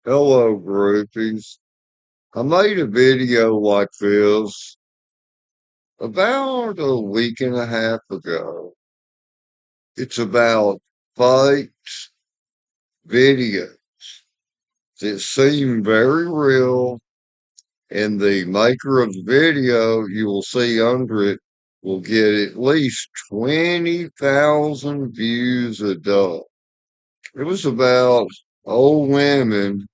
Hello, groupies. I made a video like this about a week and a half ago. It's about fake videos that seem very real, and the maker of the video, you will see under it, will get at least 20,000 views a day. It was about old women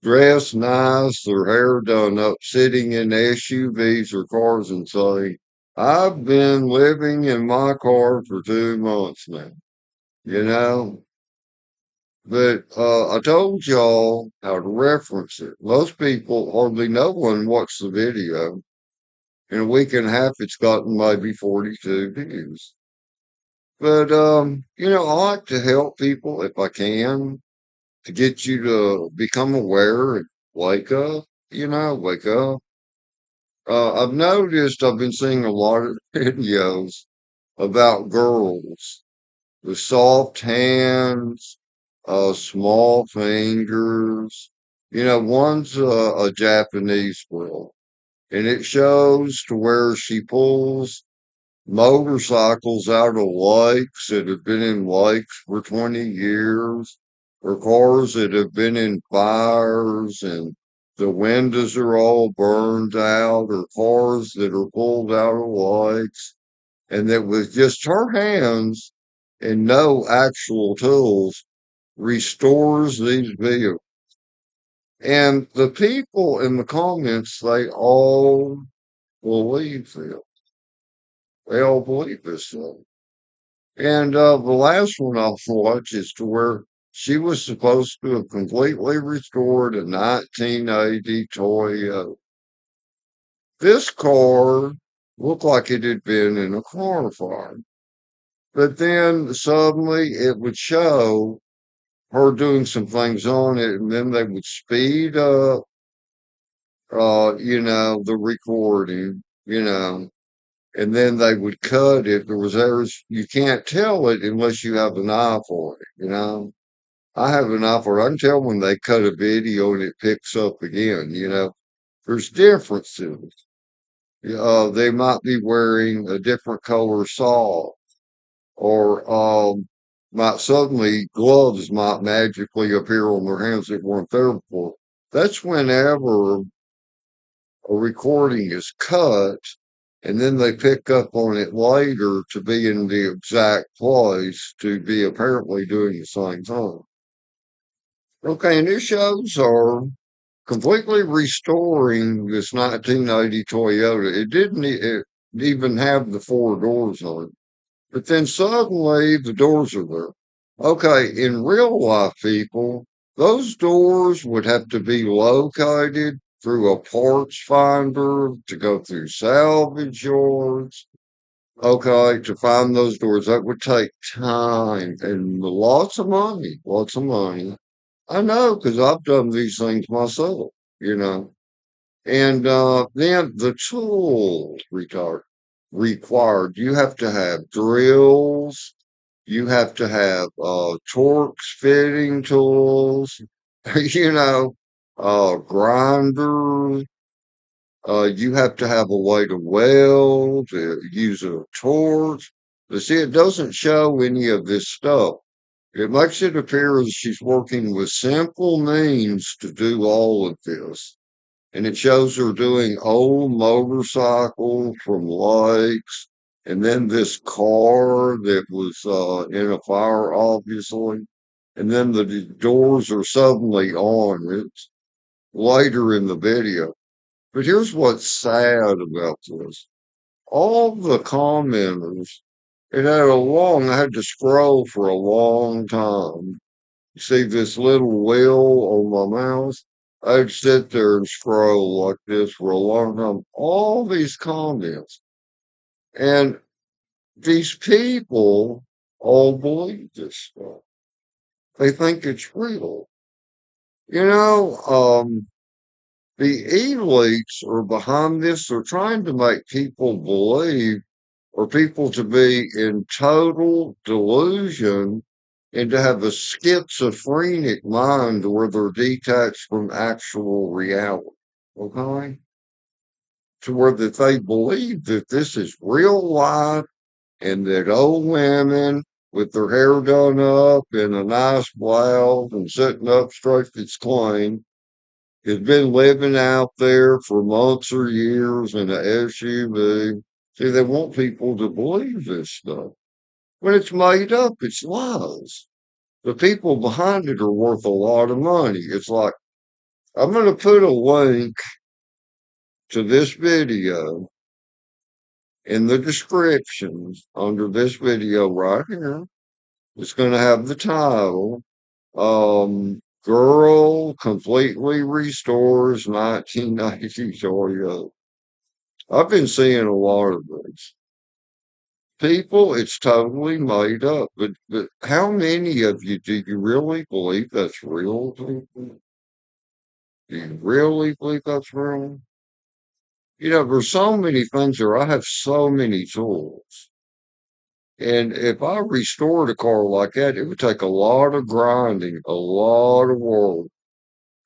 dressed nice, their hair done up, sitting in SUVs or cars and saying, I've been living in my car for 2 months now, you know? But I told y'all how to reference it. Most people, hardly no one watched the video. In a week and a half, it's gotten maybe 42 views. But, I like to help people if I can to get you to become aware and wake up, wake up. I've noticed I've been seeing a lot of videos about girls with soft hands, small fingers. One's a Japanese girl, and it shows to where she pulls motorcycles out of lakes that have been in lakes for 20 years, or cars that have been in fires and the windows are all burned out, or cars that are pulled out of lakes, and that with just her hands and no actual tools restores these vehicles. And the people in the comments, they all believe it. They all believe this thing. And the last one I'll watch is to where she was supposed to have completely restored a 1980 Toyota. This car looked like it had been in a car fire. But then suddenly it would show her doing some things on it, and then they would speed up, the recording, and then they would cut it. There was errors. You can't tell it unless you have an eye for it. I have an eye for it. I can tell when they cut a video and it picks up again. There's differences. They might be wearing a different color sock, or might suddenly gloves might magically appear on their hands that weren't there before. That's whenever a recording is cut and then they pick up on it later to be in the exact place to be apparently doing the same thing. Okay, and these shows are completely restoring this 1980 Toyota. It didn't even have the four doors on it. But then suddenly the doors are there. Okay, in real life, people, those doors would have to be located through a parts finder to go through salvage yards. Okay, to find those doors, that would take time and lots of money, lots of money. I know because I've done these things myself. And then the tools required. You have to have drills. You have to have Torx fitting tools. you know, grinders. You have to have a way to weld, use a torch. But see, it doesn't show any of this stuff. It makes it appear as she's working with simple means to do all of this. And it shows her doing old motorcycles from lakes, and then this car that was in a fire, obviously. And then the doors are suddenly on. It's later in the video. But here's what's sad about this. All the commenters, I had to scroll for a long time. You see this little wheel on my mouse? I'd sit there and scroll like this for a long time. All these comments. And these people all believe this stuff. They think it's real. You know, the elites are behind this. They're trying to make people believe or people to be in total delusion and to have a schizophrenic mind where they're detached from actual reality. Okay? To where that they believe that this is real life and that old women with their hair done up in a nice blouse and sitting up straight that's clean has been living out there for months or years in an SUV. See, they want people to believe this stuff. When it's made up, it's lies. The people behind it are worth a lot of money. It's like, I'm going to put a link to this video in the descriptions under this video right here. It's going to have the title, Girl Completely Restores 1990 Toyota. I've been seeing a lot of this. People, it's totally made up. But how many of you do you really believe that's real? People? Do you really believe that's real? You know, there's so many things there. I have so many tools. And if I restored a car like that, it would take a lot of grinding, a lot of work.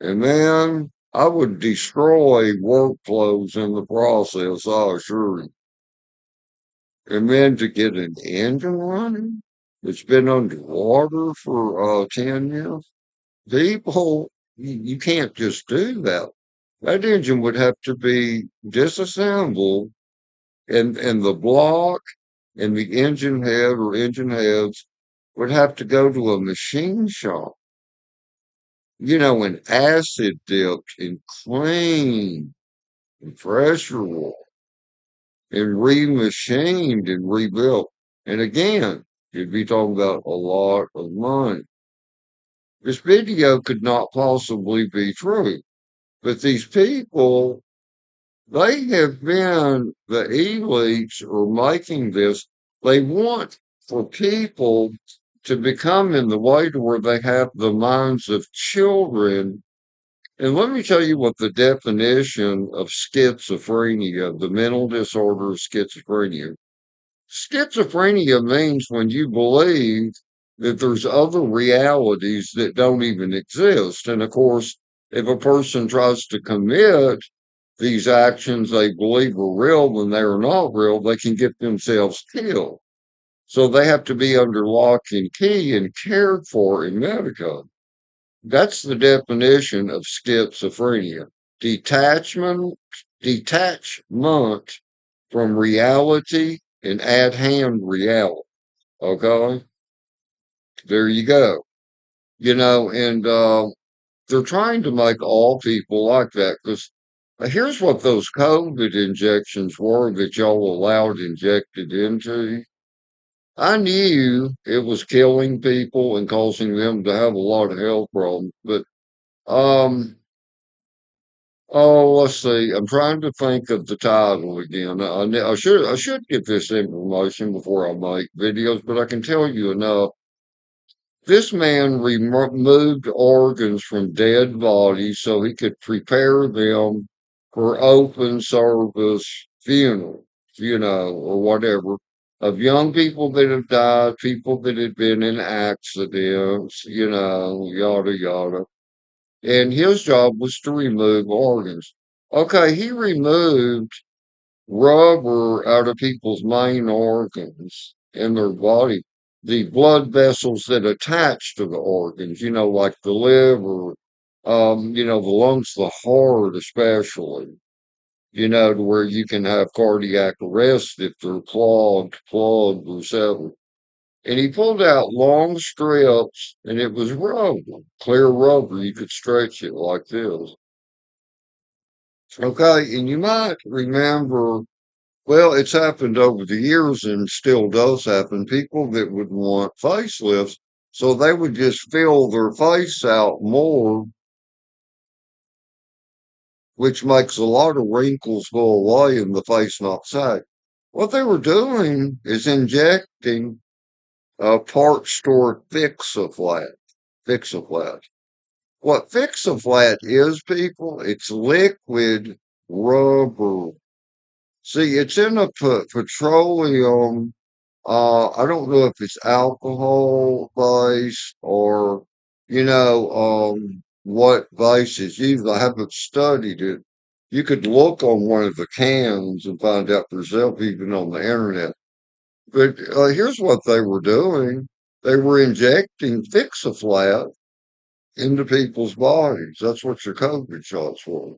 And then I would destroy workflows in the process, I assure you. And then to get an engine running, it's been underwater for 10 years. People, you can't just do that. That engine would have to be disassembled and the block and the engine head or engine heads would have to go to a machine shop, and acid dipped and cleaned and pressure washed and remachined and rebuilt. And again, you'd be talking about a lot of money. This video could not possibly be true. But these people, they have been, the elites are making this. They want for people to become in the way to where they have the minds of children. And let me tell you what the definition of schizophrenia, the mental disorder of schizophrenia. Schizophrenia means when you believe that there's other realities that don't even exist. And of course, if a person tries to commit these actions they believe are real when they are not real, they can get themselves killed. So they have to be under lock and key and cared for and medicated. That's the definition of schizophrenia. Detachment, detachment from reality and at hand reality. Okay? There you go. And they're trying to make all people like that because here's what those COVID injections were that y'all allowed injected into. I knew it was killing people and causing them to have a lot of health problems, but um, oh, let's see. I'm trying to think of the title again. I should get this information before I make videos, but I can tell you enough. This man removed organs from dead bodies so he could prepare them for open service funerals, or whatever, of young people that have died, people that had been in accidents, yada, yada. And his job was to remove organs. Okay, he removed rubber out of people's main organs in their body, the blood vessels that attach to the organs, like the liver, the lungs, the heart, especially, to where you can have cardiac arrest if they're plugged or severed. And he pulled out long strips, and it was rubber, clear rubber. You could stretch it like this. Okay, and you might remember. Well, it's happened over the years and still does happen. People that would want facelifts, so they would just fill their face out more, which makes a lot of wrinkles go away and the face not sag. What they were doing is injecting a part store fix-a-flat. Fix-a-flat. What fix-a-flat is, people, it's liquid rubber. See, it's in a petroleum I don't know if it's alcohol based or, what base is used. I haven't studied it. You could look on one of the cans and find out for yourself, even on the internet. But here's what they were doing. They were injecting fix-a-flat into people's bodies. That's what your COVID shots were.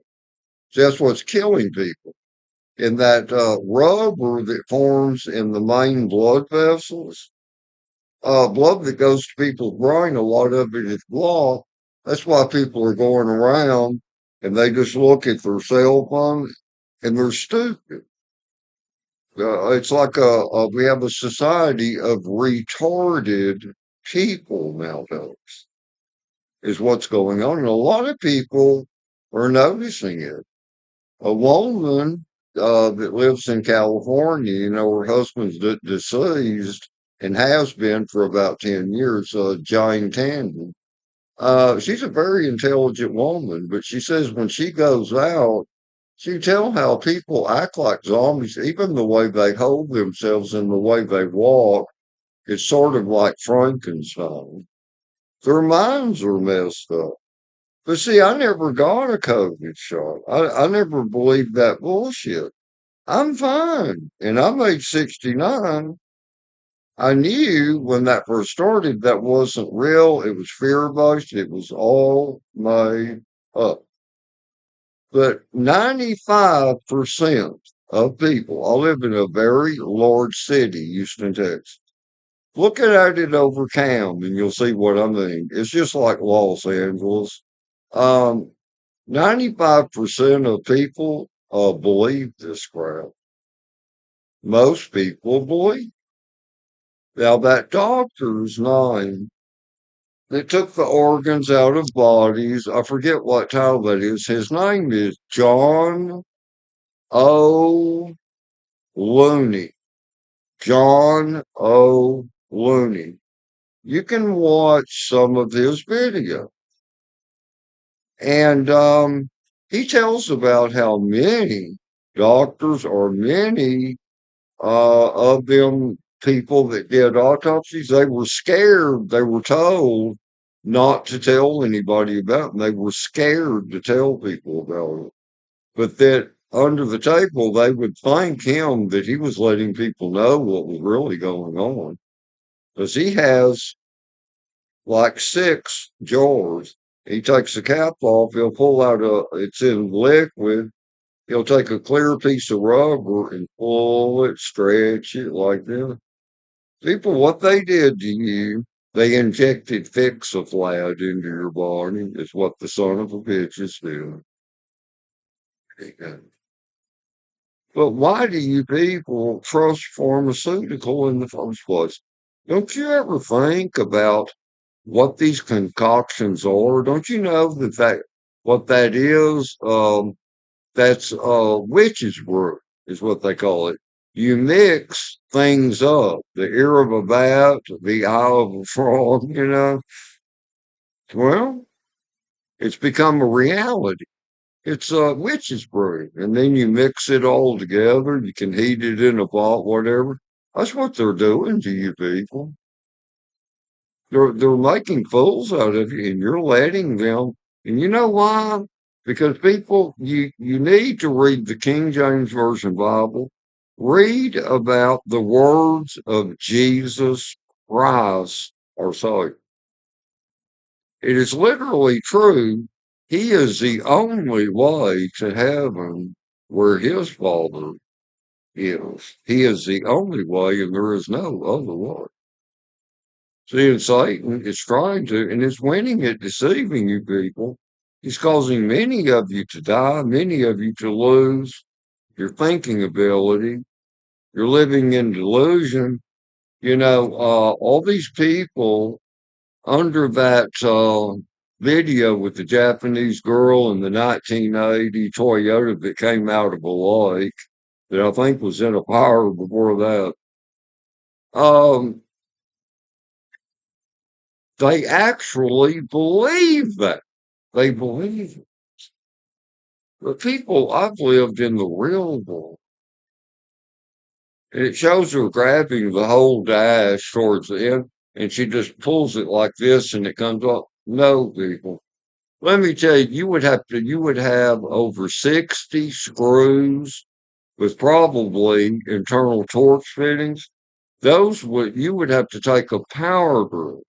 That's what's killing people. And that rubber that forms in the main blood vessels, blood that goes to people's brain, a lot of it is blocked. That's why people are going around and they just look at their cell phone and they're stupid. It's like we have a society of retarded people nowadays, is what's going on. And a lot of people are noticing it. A woman that lives in California, her husband's deceased and has been for about 10 years, Jane Tandon. She's a very intelligent woman, but she says when she goes out, she can tell how people act like zombies, even the way they hold themselves and the way they walk. It's sort of like Frankenstein. Their minds are messed up. But see, I never got a COVID shot. I never believed that bullshit. I'm fine. And I'm age 69. I knew when that first started that wasn't real. It was fear based. It was all made up. But 95% of people, I live in a very large city, Houston, Texas. Look at it over cam and you'll see what I mean. It's just like Los Angeles. Um, 95% of people believe this crap. Most people believe. Now, that doctor's name, they took the organs out of bodies. I forget what title that is. His name is John O. Looney. John O. Looney. You can watch some of his video. And he tells about how many doctors or many of them people that did autopsies, they were scared. They were told not to tell anybody about them. They were scared to tell people about it. But that under the table, they would thank him that he was letting people know what was really going on. Because he has like 6 jars. He takes the cap off, he'll pull out it's in liquid. He'll take a clear piece of rubber and pull it, stretch it like that. People, what they did to you, they injected fix-a-flat into your body, is what the son of a bitch is doing. But why do you people trust pharmaceutical in the first place? Don't you ever think about what these concoctions are? Don't you know that what that is? That's witch's brew is what they call it. You mix things up, the ear of a bat, the eye of a frog, Well, it's become a reality. It's a witch's brew. And then you mix it all together. You can heat it in a pot, whatever. That's what they're doing to you people. They're making fools out of you, and you're letting them. And you know why? Because people, you need to read the King James Version Bible. Read about the words of Jesus Christ, our Savior. It is literally true. He is the only way to heaven where his Father is. He is the only way, and there is no other way. See, and Satan is trying to, and is winning at deceiving you people. He's causing many of you to die, many of you to lose your thinking ability. You're living in delusion. All these people under that video with the Japanese girl in the 1980 Toyota that came out of a lake that I think was in a fire before that. Um, they actually believe that. They believe it. The people I've lived in the real world, And it shows her grabbing the whole dash towards the end, and she just pulls it like this, and it comes off. No, people. Let me tell you, you would have over 60 screws with probably internal torque fittings. You would have to take a power drill,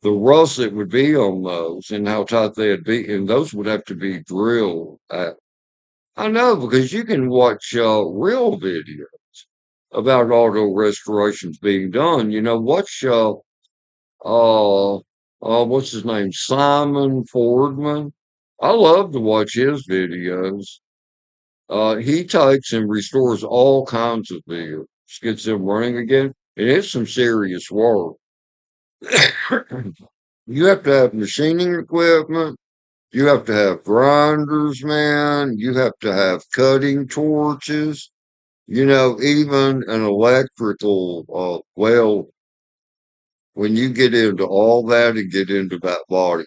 the rust that would be on those and how tight they'd be, and those would have to be drilled. I know because you can watch real videos about auto restorations being done. Watch uh what's his name? Simon Fordman. I love to watch his videos. He takes and restores all kinds of vehicles, gets them running again, and it's some serious work. You have to have machining equipment. You have to have grinders, man. You have to have cutting torches. Even an electrical, well, when you get into all that and get into that body,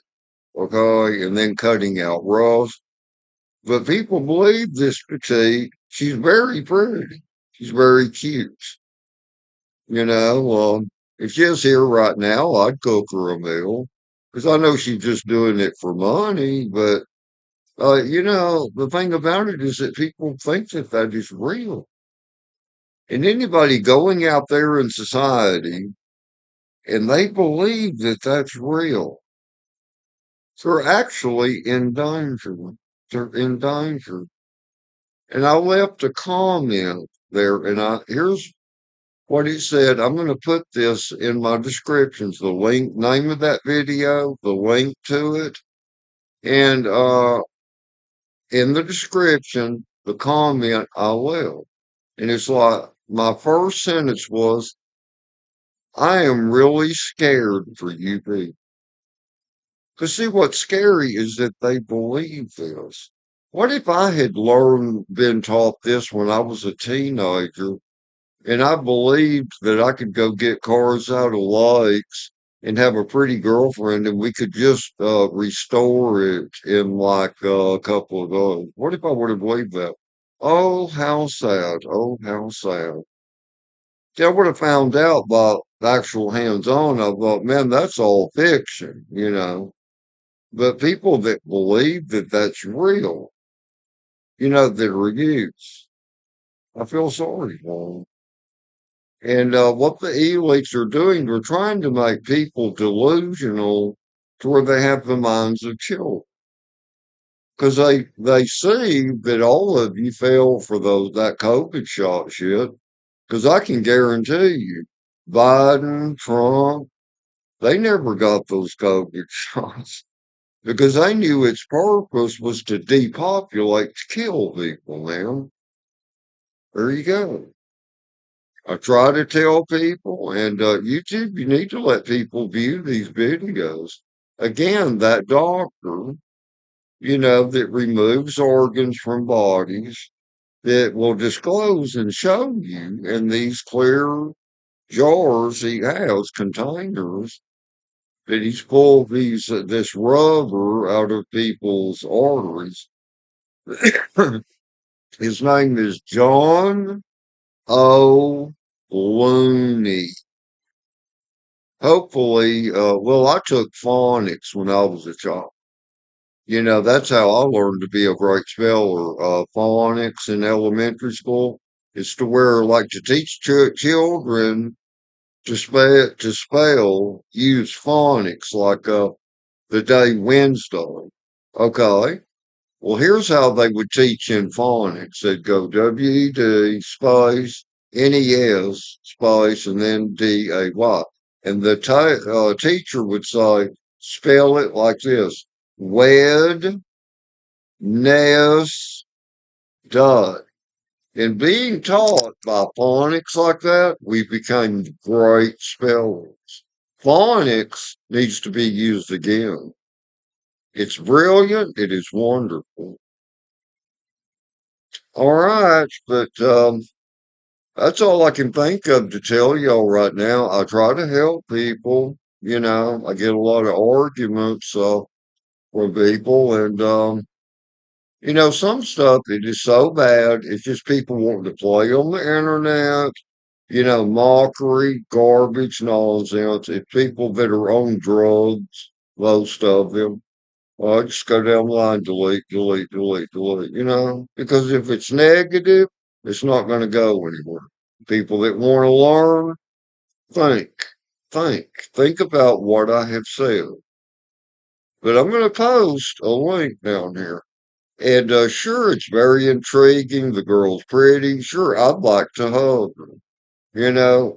okay, and then cutting out rust. But people believe this petite. She's very pretty. She's very cute. If she was here right now, I'd cook her a meal because I know she's just doing it for money. But the thing about it is that people think that that is real, and anybody going out there in society and they believe that that's real, they're actually in danger. They're in danger. And I left a comment there, and here's what he said. I'm going to put this in my descriptions, the link, name of that video, the link to it, and in the description, the comment I left. And it's like my first sentence was, I am really scared for you people. Because see, what's scary is that they believe this. What if I had been taught this when I was a teenager, and I believed that I could go get cars out of lakes and have a pretty girlfriend, and we could just restore it in like a couple of days? What if I would have believed that? Oh, how sad. Oh, how sad. See, I would have found out by actual hands-on. I thought, man, that's all fiction. But people that believe that that's real, that reviews, I feel sorry for them. And what the elites are doing, they're trying to make people delusional to where they have the minds of children. Because they see that all of you fell for that COVID shot shit. Because I can guarantee you, Biden, Trump, they never got those COVID shots because they knew its purpose was to depopulate, to kill people, man. There you go. I try to tell people, and YouTube, you need to let people view these videos. Again, that doctor, that removes organs from bodies that will disclose and show you in these clear jars he has, containers, that he's pulled this rubber out of people's arteries. His name is John O. Looney. Hopefully, well, I took phonics when I was a child. That's how I learned to be a great speller. Phonics in elementary school is to where, like, to teach children to spell, use phonics, like the day Wednesday. Okay. Well, here's how they would teach in phonics. They'd go WED space NES space and then DAY. And the teacher would say, spell it like this: wed, nest, dot. And being taught by phonics like that, we became great spellers. Phonics needs to be used again. It's brilliant. It is wonderful. All right, but that's all I can think of to tell y'all right now. I try to help people. I get a lot of arguments from people, and Some stuff it is so bad. It's just people wanting to play on the internet. Mockery, garbage, nonsense. It's people that are on drugs, most of them. Just go down the line, delete, delete, delete, delete. Because if it's negative, it's not going to go anywhere. People that want to learn, think, think about what I have said. But I'm going to post a link down here. And sure, it's very intriguing. The girl's pretty. Sure, I'd like to hug her,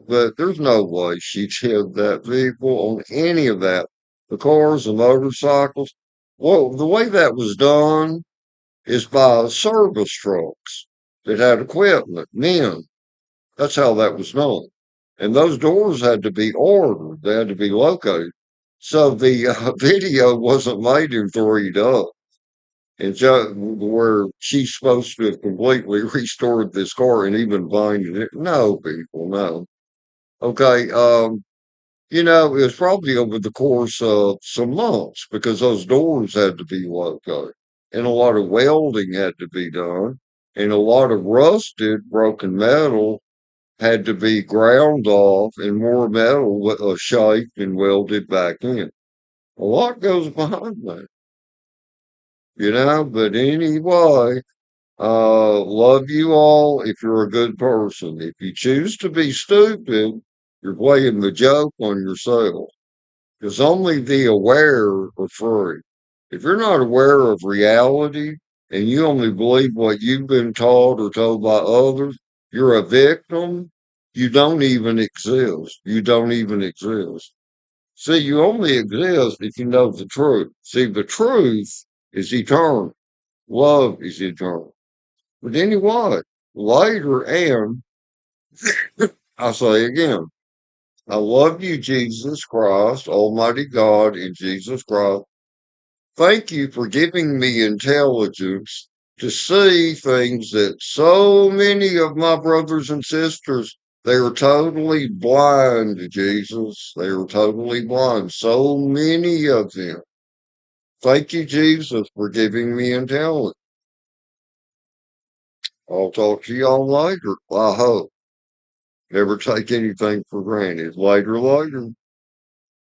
but there's no way she did that, people, on any of that. The cars, the motorcycles. Well, the way that was done is by service trucks that had equipment, men. That's how that was done. And those doors had to be ordered. They had to be located. So the video wasn't made in 3D. And where she's supposed to have completely restored this car and even binded it. No, people, no. Okay, it was probably over the course of some months because those doors had to be located and a lot of welding had to be done and a lot of rusted, broken metal had to be ground off and more metal shaped and welded back in. A lot goes behind that, but anyway, love you all if you're a good person. If you choose to be stupid, you're playing the joke on yourself. Because only the aware are free. If you're not aware of reality and you only believe what you've been taught or told by others, you're a victim. You don't even exist. You don't even exist. See, you only exist if you know the truth. See, the truth is eternal. Love is eternal. But anyway, later, and I'll say again, I love you, Jesus Christ, Almighty God, in Jesus Christ. Thank you for giving me intelligence to see things that so many of my brothers and sisters, they are totally blind, Jesus. They are totally blind. So many of them. Thank you, Jesus, for giving me intelligence. I'll talk to y'all later. I hope. Never take anything for granted. Later, later.